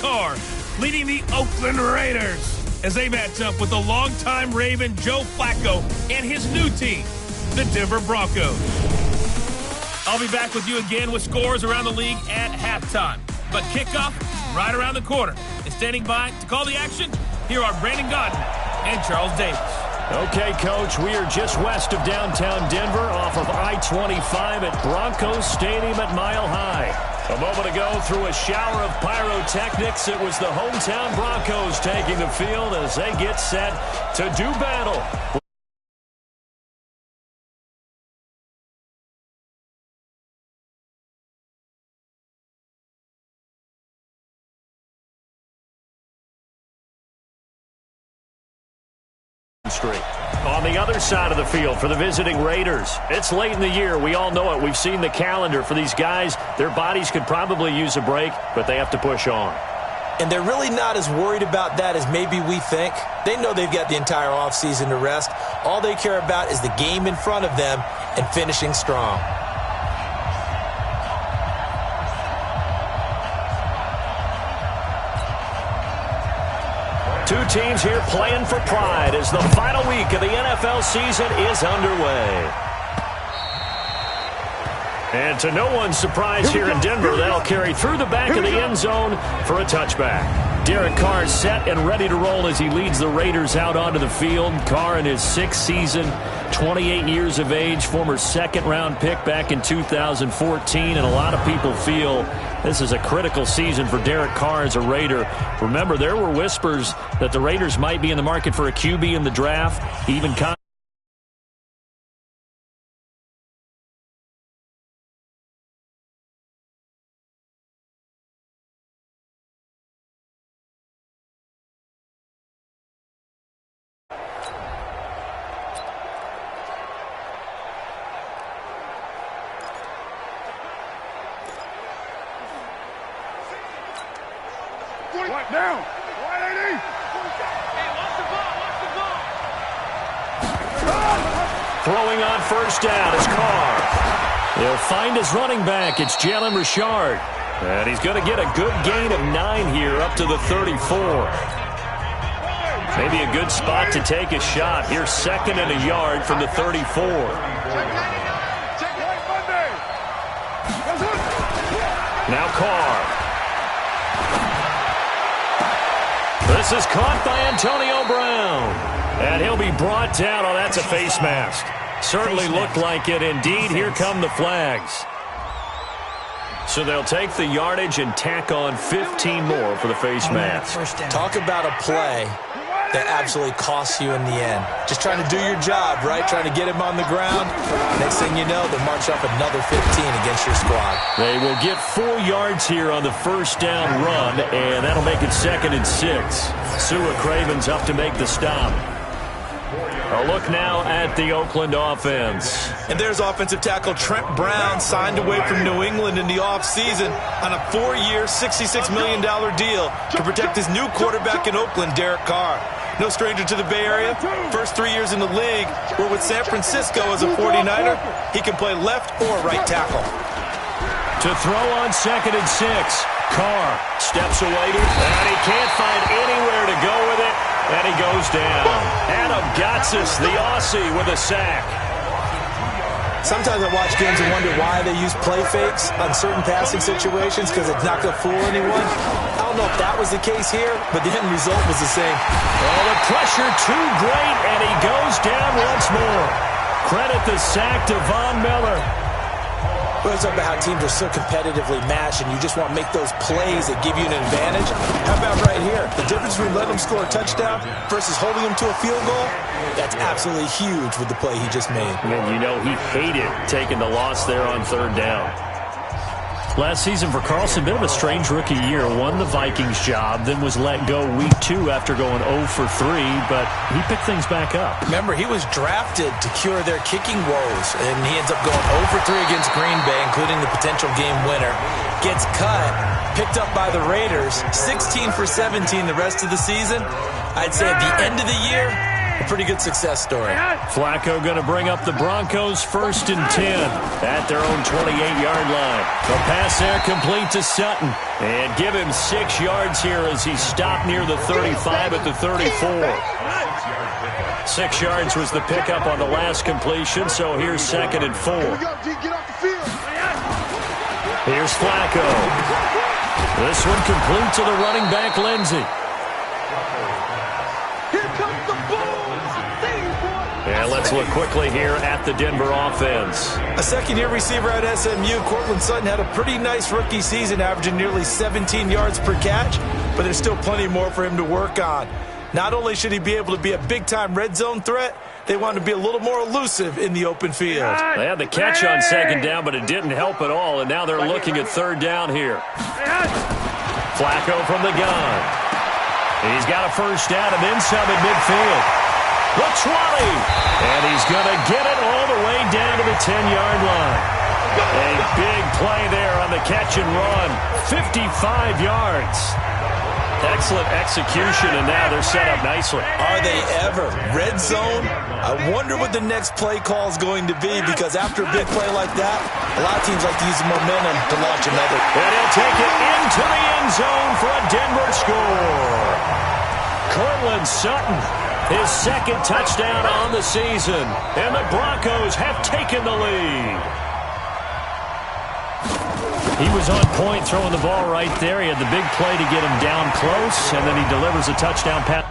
Carr leading the Oakland Raiders as they match up with the longtime Raven Joe Flacco and his new team, the Denver Broncos. I'll be back with you again with scores around the league at halftime. But kickoff right around the corner. And standing by to call the action, here are Brandon Godden and Charles Davis. Okay, Coach, we are just west of downtown Denver off of I-25 at Broncos Stadium at Mile High. A moment ago, through a shower of pyrotechnics, it was the hometown Broncos taking the field as they get set to do battle. On the other side of the field for the visiting Raiders, it's late in the year. We all know it. We've seen the calendar for these guys. Their bodies could probably use a break, but they have to push on. And they're really not as worried about that as maybe we think. They know they've got the entire offseason to rest. All they care about is the game in front of them and finishing strong. Two teams here playing for pride as the final week of the NFL season is underway. And to no one's surprise here in Denver, that'll carry through the back of the end zone for a touchback. Derek Carr is set and ready to roll as he leads the Raiders out onto the field. Carr in his 6th season, 28 years of age, former second-round pick back in 2014, and a lot of people feel this is a critical season for Derek Carr as a Raider. Remember, there were whispers that the Raiders might be in the market for a QB in the draft. Even down. 180. Hey, watch the ball. throwing on first down is Carr. He'll find his running back. It's Jalen Richard. And he's going to get a good gain of 9 here up to the 34. Maybe a good spot to take a shot. Here's 2nd and a yard from the 34. Now Carr. This is caught by Antonio Brown. And he'll be brought down. Oh, that's a face mask. Certainly looked like it. Indeed, here come the flags. So they'll take the yardage and tack on 15 more for the face mask. Talk about a play that absolutely costs you in the end. Just trying to do your job, right? Trying to get him on the ground. Next thing you know, they'll march up another 15 against your squad. They will get 4 yards here on the first down run, and that'll make it 2nd and 6. Sua Craven's up to make the stop. A look now at the Oakland offense. And there's offensive tackle Trent Brown, signed away from New England in the offseason on a 4-year, $66 million deal to protect his new quarterback in Oakland, Derek Carr. No stranger to the Bay Area. First 3 years in the league were with San Francisco as a 49er. He can play left or right tackle. To throw on 2nd and 6. Carr steps away, and he can't find anywhere to go with it, and he goes down. Adam Gotsis, the Aussie, with a sack. Sometimes I watch games and wonder why they use play fakes on certain passing situations because it's not going to fool anyone. I don't know if that was the case here, but the end result was the same. Oh, the pressure too great, and he goes down once more. Credit the sack to Von Miller. We're talking about how teams are so competitively matched, and you just want to make those plays that give you an advantage. How about right here? The difference between letting them score a touchdown versus holding them to a field goal, that's absolutely huge with the play he just made. And you know he hated taking the loss there on 3rd down. Last season for Carlson, bit of a strange rookie year. Won the Vikings job, then was let go week 2 after going 0 for 3, but he picked things back up. Remember, he was drafted to cure their kicking woes, and he ends up going 0 for 3 against Green Bay, including the potential game winner. Gets cut, picked up by the Raiders, 16 for 17 the rest of the season. I'd say at the end of the year, A pretty good success story. Flacco going to bring up the Broncos 1st and 10 at their own 28-yard line. The pass there complete to Sutton. And give him 6 yards here as he stopped near the 35 at the 34. 6 yards was the pickup on the last completion, so here's 2nd and 4. Here's Flacco. This one complete to the running back, Lindsey. And let's look quickly here at the Denver offense. A second-year receiver at SMU, Cortland Sutton, had a pretty nice rookie season, averaging nearly 17 yards per catch, but there's still plenty more for him to work on. Not only should he be able to be a big-time red zone threat, they want to be a little more elusive in the open field. They had the catch on 2nd down, but it didn't help at all, and now they're looking at 3rd down here. Flacco from the gun. He's got a 1st down and then some at midfield. The 20, and he's going to get it all the way down to the 10-yard line. A big play there on the catch and run, 55 yards. Excellent execution, and now they're set up nicely. Are they ever? Red zone? I wonder what the next play call is going to be, because after a big play like that, a lot of teams like to use the momentum to launch another. And he'll take it into the end zone for a Denver score. Cortland Sutton, his 2nd touchdown on the season, and the Broncos have taken the lead. He was on point throwing the ball right there. He had the big play to get him down close, and then he delivers a touchdown pass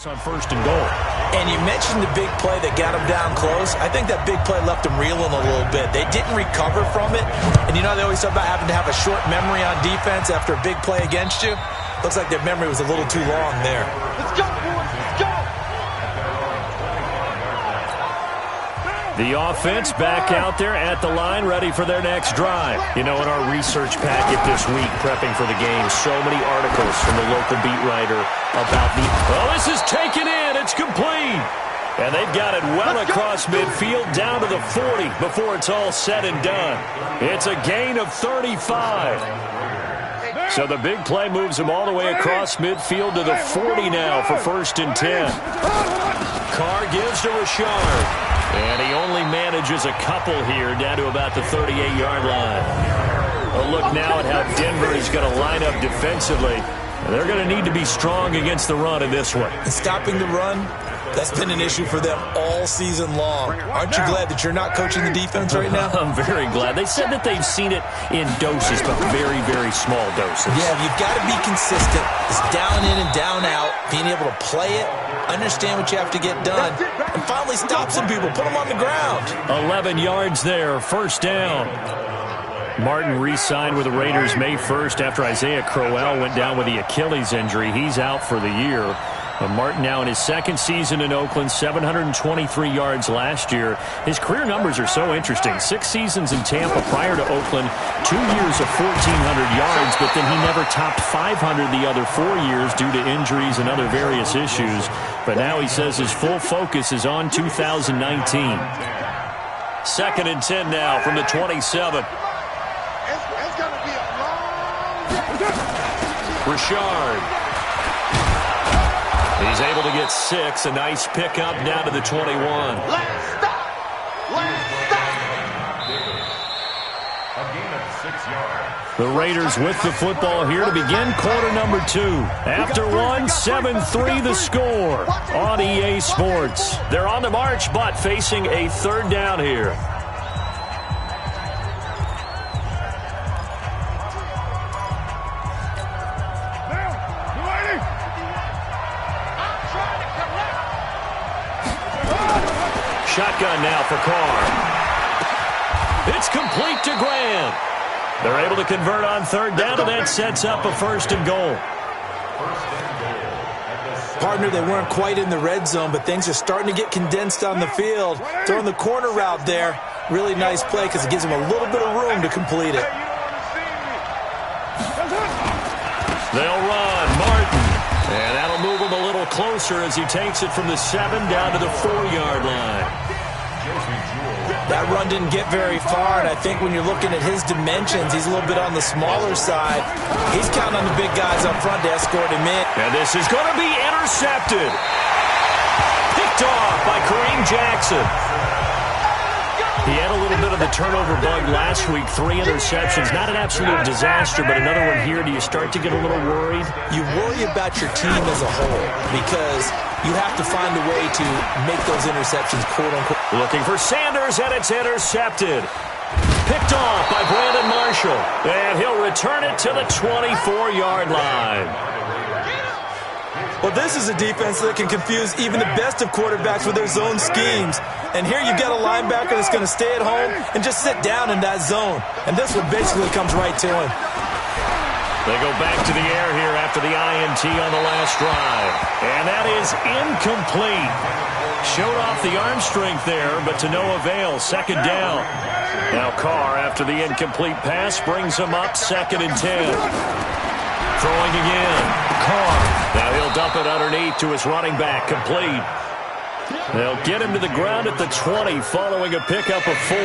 on 1st and goal. And you mentioned the big play that got him down close. I think that big play left him reeling a little bit. They didn't recover from it. And you know they always talk about having to have a short memory on defense after a big play against you. Looks like their memory was a little too long there. Let's go, boys. Let's go. The offense back out there at the line, ready for their next drive. You know, in our research packet this week, prepping for the game, so many articles from the local beat writer about the... Oh, this is taken in. It's complete. And they've got it well across midfield down to the 40 before it's all said and done. It's a gain of 35. So the big play moves them all the way across midfield to the 40 now for 1st and 10. Carr gives to Richard. And he only manages a couple here down to about the 38-yard line. A look now at how Denver is going to line up defensively. And they're going to need to be strong against the run in this one. And stopping the run, that's been an issue for them all season long. Aren't you glad that you're not coaching the defense right now? I'm very glad. They said that they've seen it in doses, but very, very small doses. Yeah, you've got to be consistent. It's down in and down out, being able to play it, understand what you have to get done, and finally stop some people, put them on the ground. 11 yards there, 1st down. Martin re-signed with the Raiders May 1st after Isaiah Crowell went down with the Achilles injury. He's out for the year. Martin now in his 2nd season in Oakland, 723 yards last year. His career numbers are so interesting. 6 seasons in Tampa prior to Oakland, 2 years of 1,400 yards, but then he never topped 500 the other 4 years due to injuries and other various issues. But now he says his full focus is on 2019. 2nd and 10 now from the 27. It's going to be a long day. Richard. He's able to get 6. A nice pickup down to the 21. Last stop. A gain of 6 yards. The Raiders with the football here to begin quarter number 2. After 1, 7-3 the score on EA Sports. They're on the march, but facing a 3rd down here. Shotgun now for Carr. It's complete to Graham. They're able to convert on 3rd down, and that sets up a 1st and goal. Partner, they weren't quite in the red zone, but things are starting to get condensed on the field. Throwing the corner route there. Really nice play because it gives them a little bit of room to complete it. They'll run. Martin. And that'll move him a little closer as he takes it from the 7 down to the 4-yard line. That run didn't get very far, and I think when you're looking at his dimensions, he's a little bit on the smaller side. He's counting on the big guys up front to escort him in. And this is going to be intercepted. Picked off by Kareem Jackson. He had a little bit of the turnover bug last week, 3 interceptions. Not an absolute disaster, but another one here. Do you start to get a little worried? You worry about your team as a whole because you have to find a way to make those interceptions, quote-unquote. Looking for Sanders, and it's intercepted. Picked off by Brandon Marshall. And he'll return it to the 24-yard line. Well, this is a defense that can confuse even the best of quarterbacks with their zone schemes. And here you've got a linebacker that's going to stay at home and just sit down in that zone. And this one basically comes right to him. They go back to the air here after the INT on the last drive. And that is incomplete. Showed off the arm strength there, but to no avail. Second down. Now Carr, after the incomplete pass, brings him up 2nd and 10. Throwing again. Carr. Now he'll dump it underneath to his running back. Complete. They'll get him to the ground at the 20 following a pickup of 4.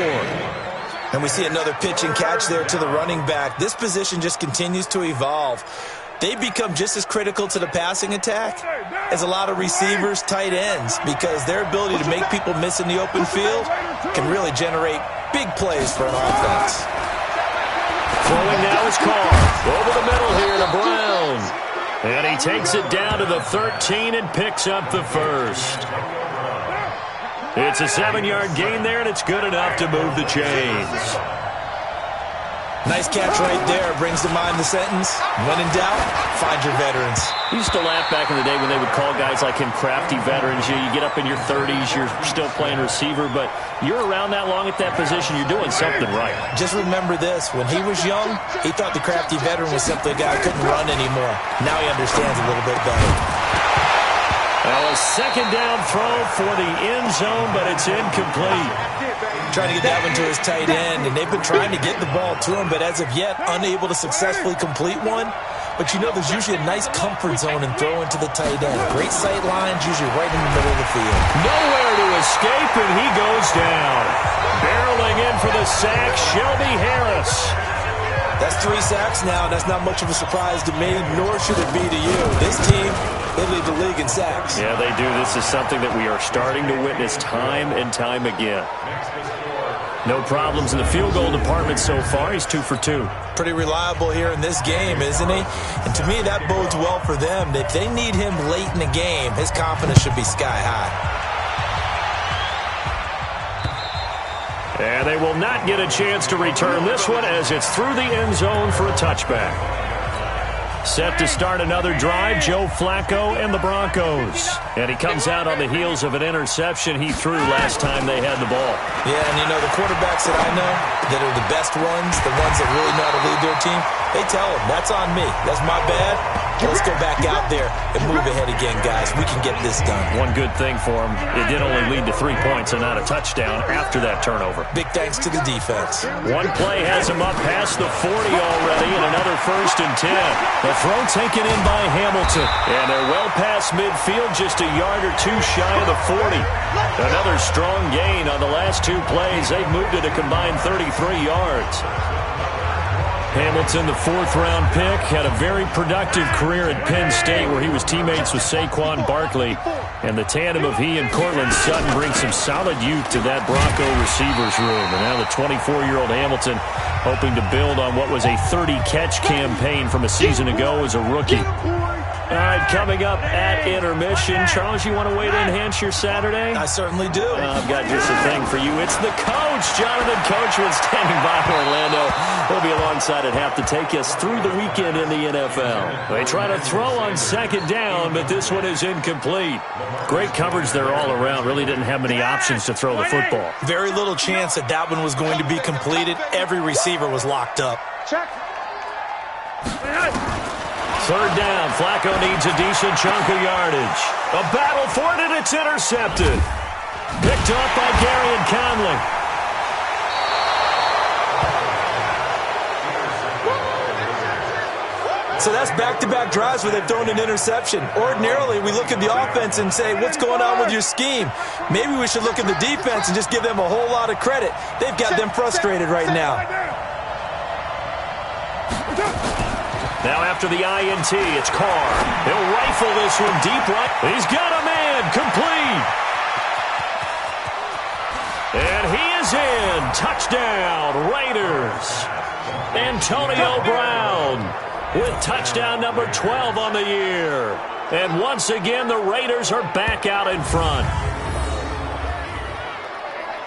And we see another pitch and catch there to the running back. This position just continues to evolve. They become just as critical to the passing attack as a lot of receivers, tight ends, because their ability to make people miss in the open field can really generate big plays for an offense. Throwing now is Carr. Over the middle here to Brown. And he takes it down to the 13 and picks up the first. It's a 7-yard gain there, and it's good enough to move the chains. Nice catch right there. Brings to mind the sentence, when in doubt, find your veterans. I used to laugh back in the day when they would call guys like him crafty veterans. You get up in your 30s, you're still playing receiver, but you're around that long at that position, you're doing something right. Just remember this. When he was young, he thought the crafty veteran was simply a guy who couldn't run anymore. Now he understands a little bit better. Well, a second down throw for the end zone, but it's incomplete. Trying to get that one to his tight end, and they've been trying to get the ball to him, but as of yet, unable to successfully complete one. But you know there's usually a nice comfort zone in throwing to the tight end. Great sight lines, usually right in the middle of the field. Nowhere to escape, and he goes down. Barreling in for the sack, Shelby Harris. That's 3 sacks now, and that's not much of a surprise to me, nor should it be to you. This team, they lead the league in sacks. Yeah, they do. This is something that we are starting to witness time and time again. No problems in the field goal department so far. He's 2 for 2. Pretty reliable here in this game, isn't he? And to me, that bodes well for them. If they need him late in the game, his confidence should be sky high. And they will not get a chance to return this one as it's through the end zone for a touchback. Set to start another drive, Joe Flacco and the Broncos. And he comes out on the heels of an interception he threw last time they had the ball. Yeah, and you know, the quarterbacks that I know that are the best ones, the ones that really know how to lead their team, they tell them, that's on me. That's my bad. Let's go back out there and move ahead again, guys. We can get this done. One good thing for him, it did only lead to 3 points and not a touchdown after that turnover. Big thanks to the defense. One play has him up past the 40 already, and another 1st and 10. The throw taken in by Hamilton. And they're well past midfield, just a yard or 2 shy of the 40. Another strong gain on the last 2 plays. They've moved it a combined 33 yards. Hamilton, the 4th-round pick, had a very productive career at Penn State where he was teammates with Saquon Barkley. And the tandem of he and Cortland Sutton brings some solid youth to that Bronco receivers room. And now the 24-year-old Hamilton hoping to build on what was a 30-catch campaign from a season ago as a rookie. All right, coming up at intermission. Charles, you want to wait to enhance your Saturday? I certainly do. I've got just a thing for you. It's the coach, Jonathan Coachman, standing by Orlando. He'll be alongside at half to take us through the weekend in the NFL. They try to throw on 2nd down, but this one is incomplete. Great coverage there all around. Really didn't have many options to throw the football. Very little chance that that one was going to be completed. Every receiver was locked up. Check. 3rd down. Flacco needs a decent chunk of yardage. A battle for it, and it's intercepted. Picked up by Gary and Conley. So that's back-to-back drives where they've thrown an interception. Ordinarily, we look at the offense and say, what's going on with your scheme? Maybe we should look at the defense and just give them a whole lot of credit. They've got them frustrated right now. Now after the INT, it's Carr. He'll rifle this one deep right. He's got a man, complete. And he is in. Touchdown, Raiders. Antonio Brown with touchdown number 12 on the year. And once again, the Raiders are back out in front.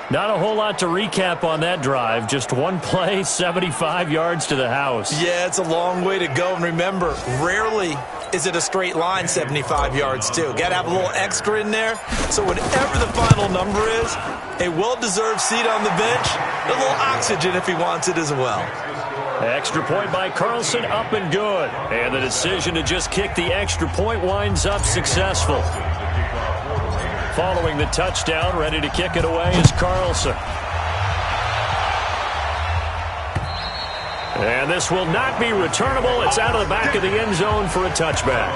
Not a whole lot to recap on that drive. Just one play, 75 yards to the house. Yeah, it's a long way to go. And remember, rarely is it a straight line 75 yards, too. Got to have a little extra in there. So whatever the final number is, a well-deserved seat on the bench, a little oxygen if he wants it as well. Extra point by Carlson, up and good. And the decision to just kick the extra point winds up successful. Following the touchdown, ready to kick it away is Carlson. And this will not be returnable. It's out of the back of the end zone for a touchback.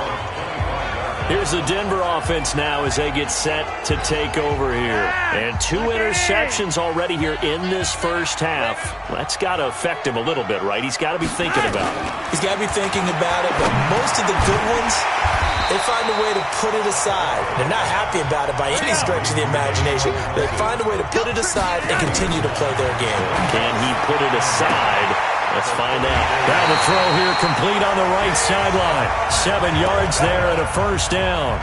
Here's the Denver offense now as they get set to take over here. And 2 interceptions already here in this first half. That's got to affect him a little bit, right? He's got to be thinking about it. He's got to be thinking about it, but most of the good ones, they find a way to put it aside. They're not happy about it by any stretch of the imagination. They find a way to put it aside and continue to play their game. Can he put it aside? Let's find out. Now the throw here complete on the right sideline. 7 yards there and a first down.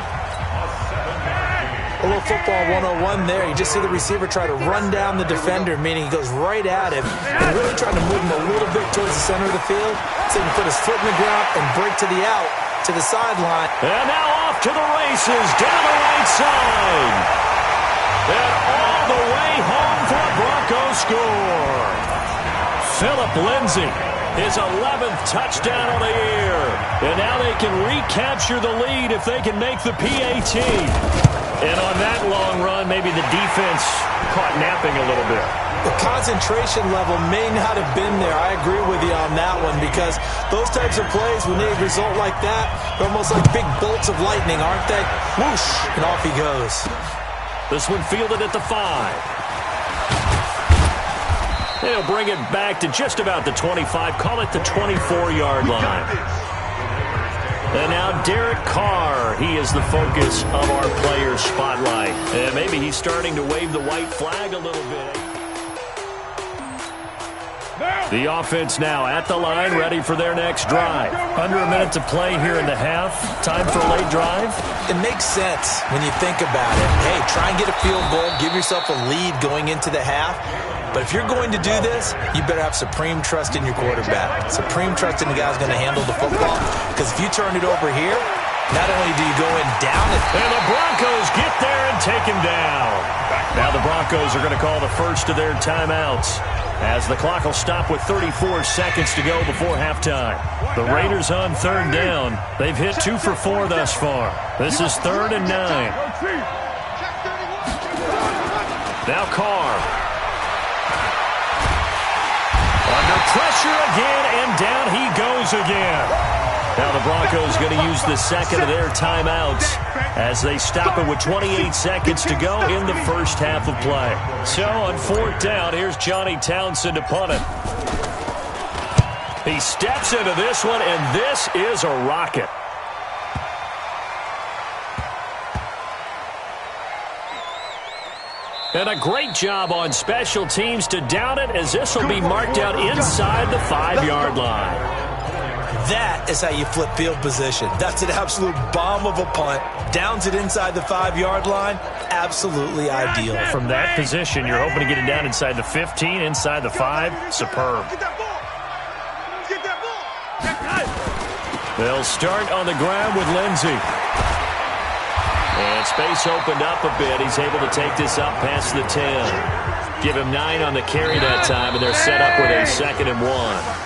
A little football 101 there. You just see the receiver try to run down the defender, meaning he goes right at him and really trying to move him a little bit towards the center of the field so he can put his foot in the ground and break to the out, to the sideline. And now off to the races, down the right side. And all the way home for a Broncos score. Phillip Lindsay, his 11th touchdown of the year. And now they can recapture the lead if they can make the PAT. And on that long run, maybe the defense caught napping a little bit. The concentration level may not have been there. I agree with you on that one because those types of plays, when they result like that, they're almost like big bolts of lightning, aren't they? Whoosh, and off he goes. This one fielded at the 5. They'll bring it back to just about the 25. Call it the 24-yard line. And now Derek Carr. He is the focus of our player spotlight. And maybe he's starting to wave the white flag a little bit. The offense now at the line, ready for their next drive. Under a minute to play here in the half. Time for a late drive. It makes sense when you think about it. Hey, try and get a field goal. Give yourself a lead going into the half. But if you're going to do this, you better have supreme trust in your quarterback. Supreme trust in the guy who's going to handle the football. Because if you turn it over here, not only do you go in down it. And the Broncos get there and take him down. Now the Broncos are going to call the first of their timeouts, as the clock will stop with 34 seconds to go before halftime. The Raiders on 3rd down. They've hit 2 for 4 thus far. This is 3rd and 9. Now Carr. Under pressure again, and down he goes again. Now the Broncos going to use the second of their timeouts as they stop it with 28 seconds to go in the first half of play. So on 4th down, here's Johnny Townsend to punt it. He steps into this one, and this is a rocket. And a great job on special teams to down it, as this will be marked out inside the 5-yard line. That is how you flip field position. That's an absolute bomb of a punt. Downs it inside the 5-yard line. Absolutely ideal. From that position, you're hoping to get it down inside the 15, inside the 5. Superb. They'll start on the ground with Lindsay. And space opened up a bit. He's able to take this up past the 10. Give him 9 on the carry that time, and they're set up with a 2nd and 1.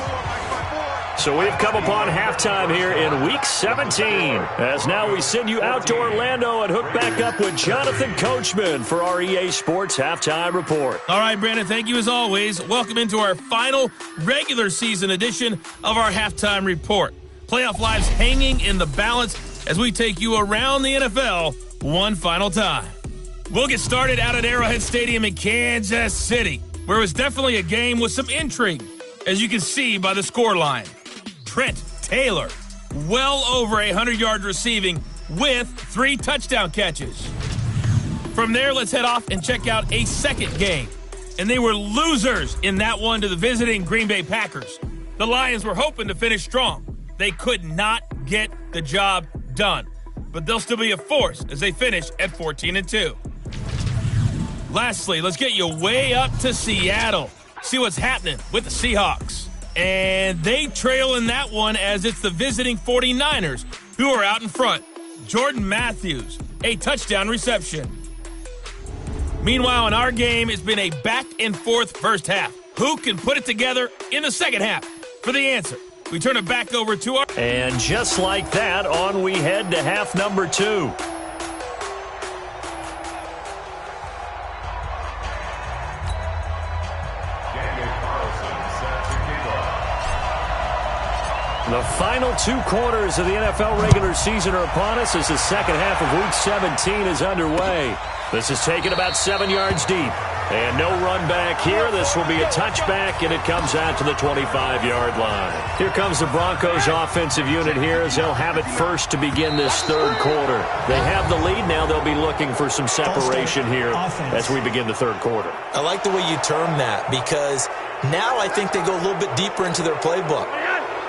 So we've come upon halftime here in Week 17. As now we send you out to Orlando and hook back up with Jonathan Coachman for our EA Sports Halftime Report. All right, Brandon, thank you as always. Welcome into our final regular season edition of our Halftime Report. Playoff lives hanging in the balance as we take you around the NFL one final time. We'll get started out at Arrowhead Stadium in Kansas City, where it was definitely a game with some intrigue, as you can see by the scoreline. Trent Taylor, well over 100 yards receiving with 3 touchdown catches. From there, let's head off and check out a second game. And they were losers in that one to the visiting Green Bay Packers. The Lions were hoping to finish strong. They could not get the job done. But they'll still be a force as they finish at 14-2. Lastly, let's get you way up to Seattle. See what's happening with the Seahawks. And they trail in that one as it's the visiting 49ers who are out in front. Jordan Matthews, a touchdown reception. Meanwhile, in our game, it's been a back-and-forth first half. Who can put it together in the second half? For the answer, we turn it back over to our... And just like that, on we head to half number 2. The final 2 quarters of the NFL regular season are upon us as the second half of Week 17 is underway. This is taken about 7 yards deep. And no run back here. This will be a touchback, and it comes out to the 25-yard line. Here comes the Broncos offensive unit here as they'll have it first to begin this third quarter. They have the lead. Now they'll be looking for some separation here as we begin the third quarter. I like the way you term that because now I think they go a little bit deeper into their playbook.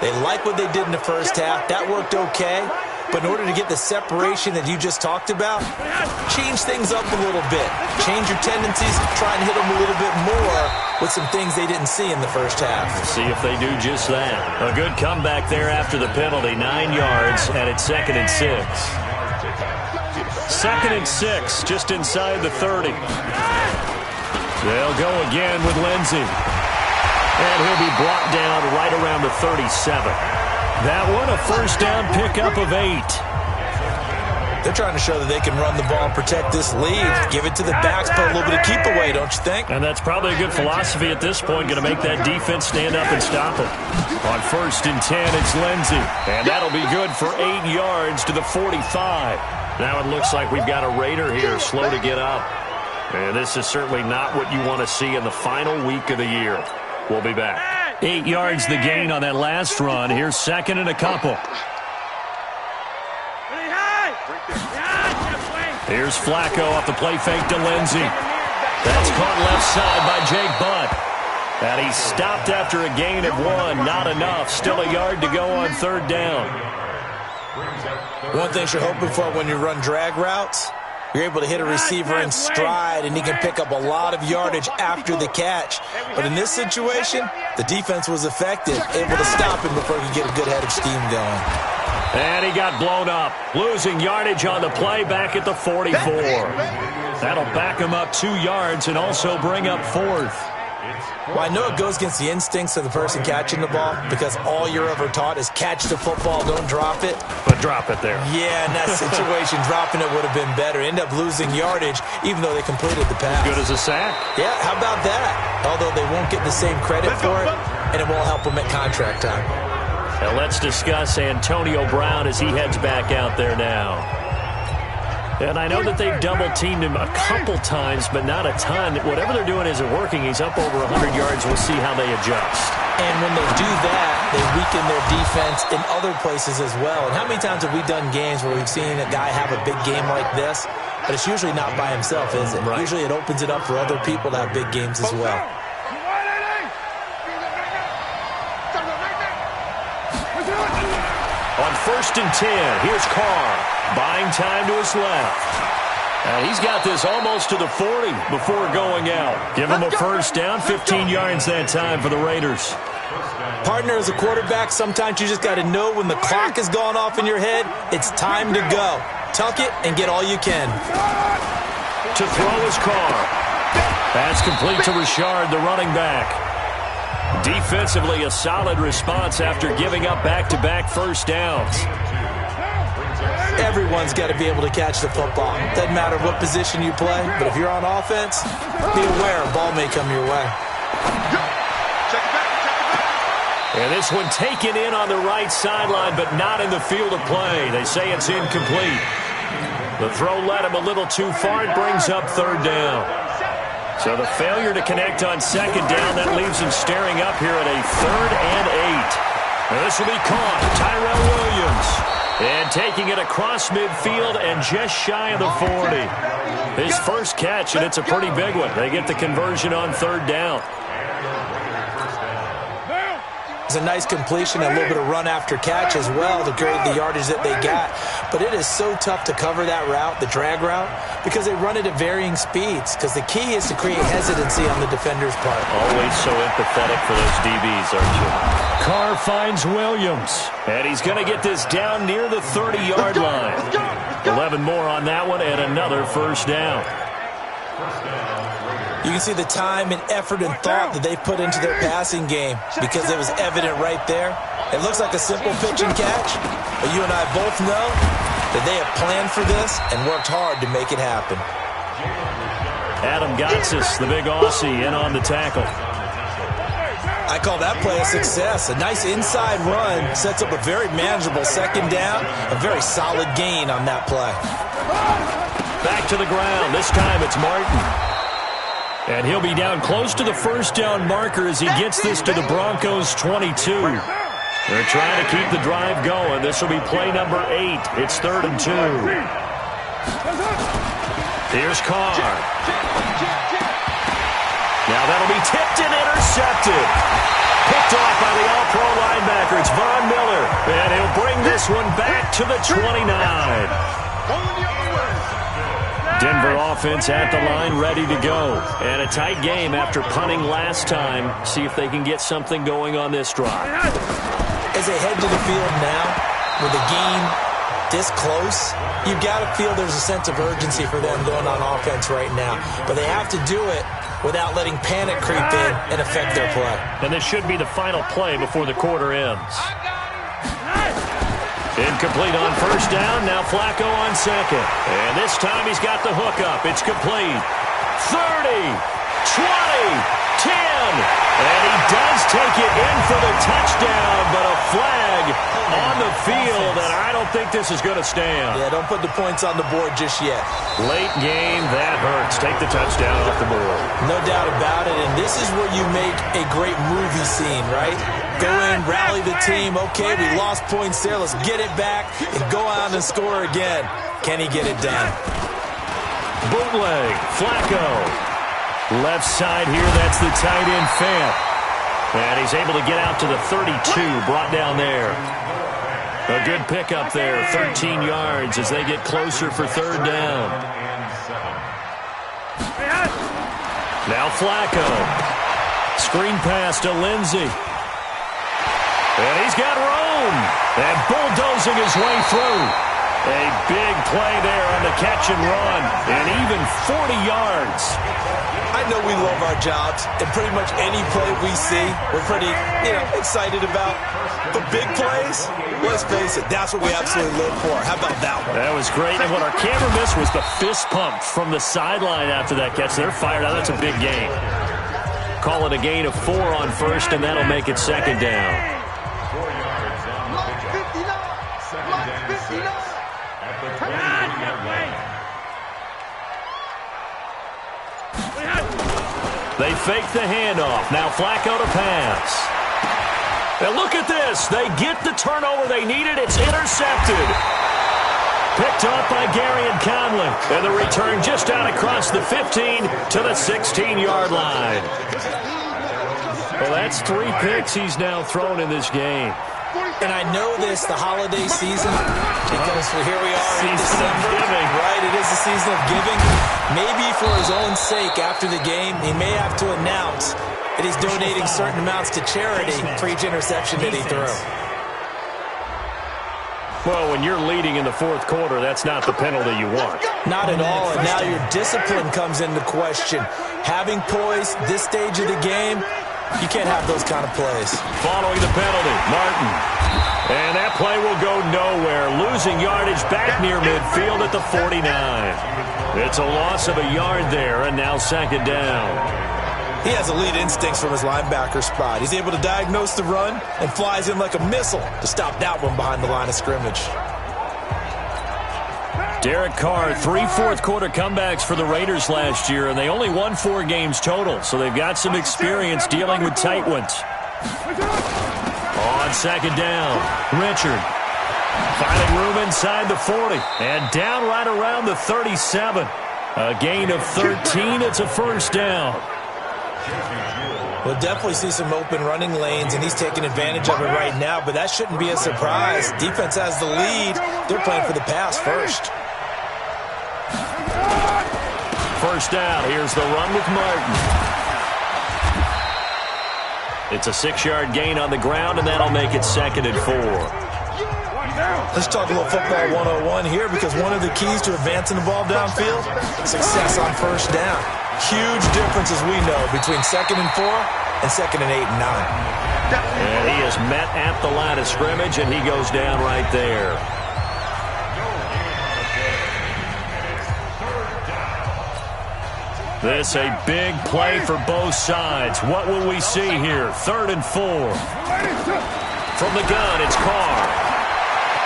They like what they did in the first half. That worked okay. But in order to get the separation that you just talked about, change things up a little bit. Change your tendencies, try and hit them a little bit more with some things they didn't see in the first half. See if they do just that. A good comeback there after the penalty. 9 yards, and it's 2nd and 6. 2nd and 6, just inside the 30. They'll go again with Lindsey. And he'll be brought down right around the 37. That one, a first down pickup of 8. They're trying to show that they can run the ball and protect this lead. Give it to the backs, put a little bit of keep away, don't you think? And that's probably a good philosophy at this point, going to make that defense stand up and stop it. On 1st and 10, it's Lindsey. And that'll be good for 8 yards to the 45. Now it looks like we've got a Raider here, slow to get up. And this is certainly not what you want to see in the final week of the year. We'll be back. 8 yards the gain on that last run. Here's 2nd and a couple. Here's Flacco off the play fake to Lindsey. That's caught left side by Jake Butt. And he's stopped after a gain of 1. Not enough. Still a yard to go on 3rd down. One thing you're hoping for when you run drag routes, you're able to hit a receiver in stride, and he can pick up a lot of yardage after the catch. But in this situation, the defense was effective, able to stop him before he could get a good head of steam going. And he got blown up, losing yardage on the play back at the 44. That'll back him up 2 yards and also bring up 4th. Well, I know it goes against the instincts of the person catching the ball because all you're ever taught is catch the football, don't drop it. But drop it there. Yeah, in that situation, dropping it would have been better. End up losing yardage even though they completed the pass. As good as a sack. Yeah, how about that? Although they won't get the same credit for it, and it won't help them at contract time. Now let's discuss Antonio Brown as he heads back out there now. And I know that they've double-teamed him a couple times, but not a ton. Whatever they're doing isn't working. He's up over 100 yards. We'll see how they adjust. And when they do that, they weaken their defense in other places as well. And how many times have we done games where we've seen a guy have a big game like this, but it's usually not by himself, is it? Right. Usually it opens it up for other people to have big games as well. On 1st and 10, here's Carr. Buying time to his left. And he's got this almost to the 40 before going out. Give him a first down, 15 yards that time for the Raiders. Partner, as a quarterback, sometimes you just got to know when the clock has gone off in your head, it's time to go. Tuck it and get all you can. To throw is Carr. Pass complete to Richard, the running back. Defensively, a solid response after giving up back-to-back first downs. Everyone's got to be able to catch the football. Doesn't matter what position you play, but if you're on offense, be aware a ball may come your way. And this one taken in on the right sideline, but not in the field of play. They say it's incomplete. The throw led him a little too far. It brings up third down. So the failure to connect on second down, that leaves him staring up here at a 3rd and 8. Now this will be caught. Tyrell Williams. And taking it across midfield and just shy of the 40. His first catch, and it's a pretty big one. They get the conversion on third down. It's a nice completion, a little bit of run after catch as well to create the yardage that they got. But it is so tough to cover that route, the drag route, because they run it at varying speeds. Because the key is to create hesitancy on the defender's part. Always so empathetic for those DBs, aren't you? Carr finds Williams, and he's going to get this down near the 30-yard line. 11 more on that one, and another first down. You can see the time and effort and thought that they put into their passing game because it was evident right there. It looks like a simple pitch and catch, but you and I both know that they have planned for this and worked hard to make it happen. Adam Gotsis, the big Aussie, in on the tackle. I call that play a success. A nice inside run sets up a very manageable second down, a very solid gain on that play. Back to the ground. This time it's Martin. And he'll be down close to the first down marker as he gets this to the Broncos' 22. They're trying to keep the drive going. This will be play number 8. It's 3rd and 2. Here's Carr. Now that'll be tipped and intercepted. Picked off by the all-pro linebacker. It's Von Miller. And he'll bring this one back to the 29. Denver offense at the line, ready to go. And a tight game after punting last time. See if they can get something going on this drive. As they head to the field now, with the game this close, you've got to feel there's a sense of urgency for them going on offense right now. But they have to do it without letting panic creep in and affect their play. And this should be the final play before the quarter ends. Incomplete on first down. Now Flacco on second. And this time he's got the hook up. It's complete. 30, 20, 10. And he does take it in for the touchdown, but a flag on the field, and I don't think this is going to stand. Yeah, don't put the points on the board just yet. Late game, that hurts. Take the touchdown off the board. No doubt about it, and this is where you make a great movie scene, right? Go in, rally the team. Okay, we lost points there. Let's get it back and go out and score again. Can he get it done? Bootleg, Flacco. Left side here, that's the tight end Fant. And he's able to get out to the 32, brought down there. A good pickup there, 13 yards as they get closer for third down. Now Flacco. Screen pass to Lindsey. And he's got room. And bulldozing his way through. A big play there on the catch and run. And even 40 yards. I know we love our jobs, and pretty much any play we see, we're pretty, excited about. But big plays, let's face it, that's what we absolutely live for. How about that one? That was great. And what our camera missed was the fist pump from the sideline after that catch. They're fired out. That's a big gain. Call it a gain of 4 on first, and that'll make it second down. 4 yards on the pickup. Second and 6 at the 22-yard line. They fake the handoff. Now Flacco to pass. And look at this. They get the turnover they needed. It's intercepted. Picked off by Gary and Conley. And the return just out across the 15 to the 16-yard line. Well, that's 3 picks he's now thrown in this game. And I know this, the holiday season, because here we are in December, right? It is the season of giving. Maybe for his own sake, after the game, he may have to announce that he's donating certain amounts to charity for each interception that he threw. Well, when you're leading in the fourth quarter, that's not the penalty you want. Not at all, and now your discipline comes into question. Having poise this stage of the game, you can't have those kind of plays. Following the penalty, Martin. And that play will go nowhere. Losing yardage back near midfield at the 49. It's a loss of a yard there, and now second down. He has elite instincts from his linebacker spot. He's able to diagnose the run and flies in like a missile to stop that one behind the line of scrimmage. Derek Carr, 3 fourth-quarter comebacks for the Raiders last year, and they only won 4 games total, so they've got some experience dealing with tight ones. On second down, Richard finding room inside the 40, and down right around the 37. A gain of 13. It's a first down. We'll definitely see some open running lanes, and he's taking advantage of it right now, but that shouldn't be a surprise. Defense has the lead. They're playing for the pass first. First down. Here's the run with Martin. It's a 6-yard gain on the ground, and that'll make it 2nd and 4. Let's talk a little football 101 here, because one of the keys to advancing the ball downfield, success on first down. Huge difference, as we know, between 2nd and 4 and 2nd and 8 and 9. And he is met at the line of scrimmage, and he goes down right there. This a big play for both sides. What will we see here? 3rd and 4. From the gun, it's Carr.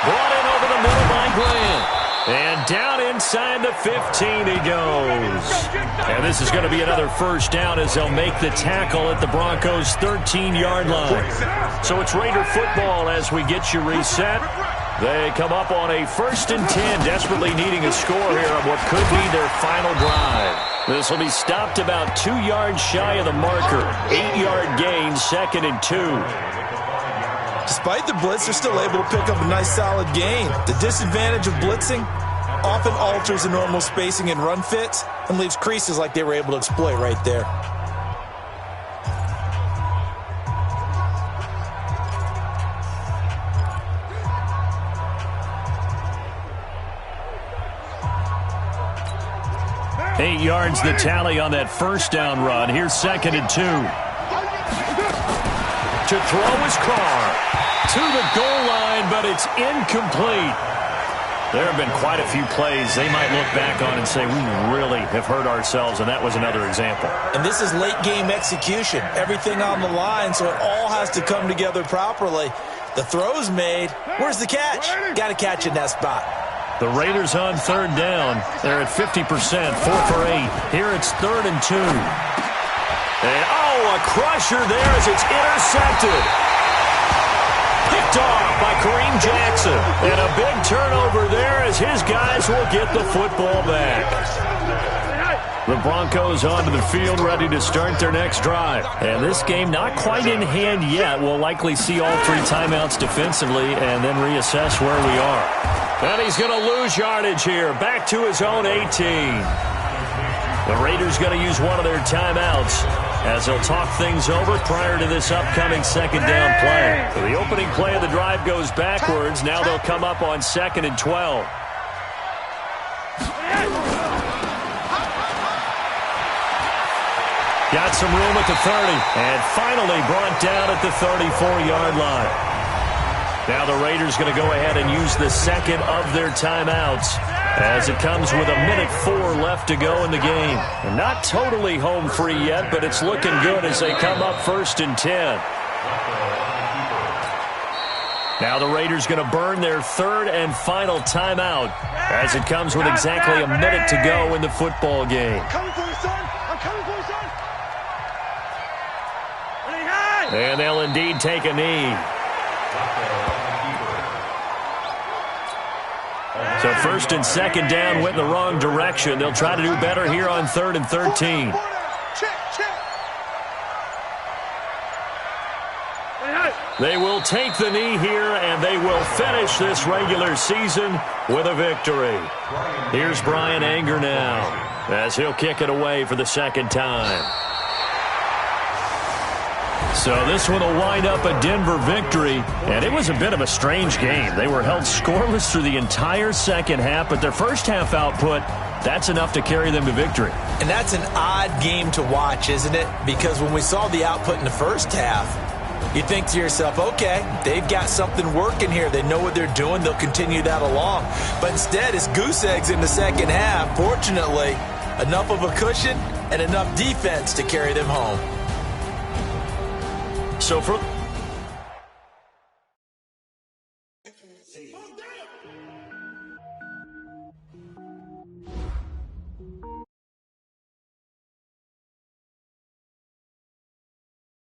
Brought in over the middle by Grant. And down inside the 15 he goes. And this is going to be another first down as they'll make the tackle at the Broncos' 13-yard line. So it's Raider football as we get you reset. They come up on a 1st and 10, desperately needing a score here on what could be their final drive. This will be stopped about 2 yards shy of the marker. 8-yard gain, 2nd and 2. Despite the blitz, they're still able to pick up a nice solid gain. The disadvantage of blitzing often alters the normal spacing and run fits and leaves creases like they were able to exploit right there. Eight yards the tally on that first down run. Here's 2nd and 2. To throw is Carr. To the goal line, but it's incomplete. There have been quite a few plays they might look back on and say, we really have hurt ourselves, and that was another example. And this is late-game execution. Everything on the line, so it all has to come together properly. The throw's made. Where's the catch? Got to catch in that spot. The Raiders on 3rd down. They're at 50%, 4 for 8. Here it's 3rd and 2. And, a crusher there as it's intercepted. Picked off by Kareem Jackson. And a big turnover there as his guys will get the football back. The Broncos onto the field ready to start their next drive. And this game not quite in hand yet. We'll likely see all 3 timeouts defensively and then reassess where we are. And he's going to lose yardage here. Back to his own 18. The Raiders going to use one of their timeouts as they'll talk things over prior to this upcoming 2nd down play. So the opening play of the drive goes backwards. Now they'll come up on 2nd and 12. Got some room at the 30 and finally brought down at the 34-yard line. Now the Raiders going to go ahead and use the 2nd of their timeouts as it comes with 1:04 left to go in the game. And not totally home free yet, but it's looking good as they come up 1st and 10. Now the Raiders going to burn their 3rd and final timeout as it comes with exactly a minute to go in the football game. I'm coming for you, son. I'm coming for you, son. And they'll indeed take a knee. So 1st and 2nd down went in the wrong direction. They'll try to do better here on 3rd and 13. They will take the knee here, and they will finish this regular season with a victory. Here's Brian Anger now as he'll kick it away for the 2nd time. So this one will wind up a Denver victory, and it was a bit of a strange game. They were held scoreless through the entire second half, but their first half output, that's enough to carry them to victory. And that's an odd game to watch, isn't it? Because when we saw the output in the first half, you think to yourself, okay, they've got something working here. They know what they're doing. They'll continue that along. But instead, it's goose eggs in the second half. Fortunately, Enough of a cushion and enough defense to carry them home. So for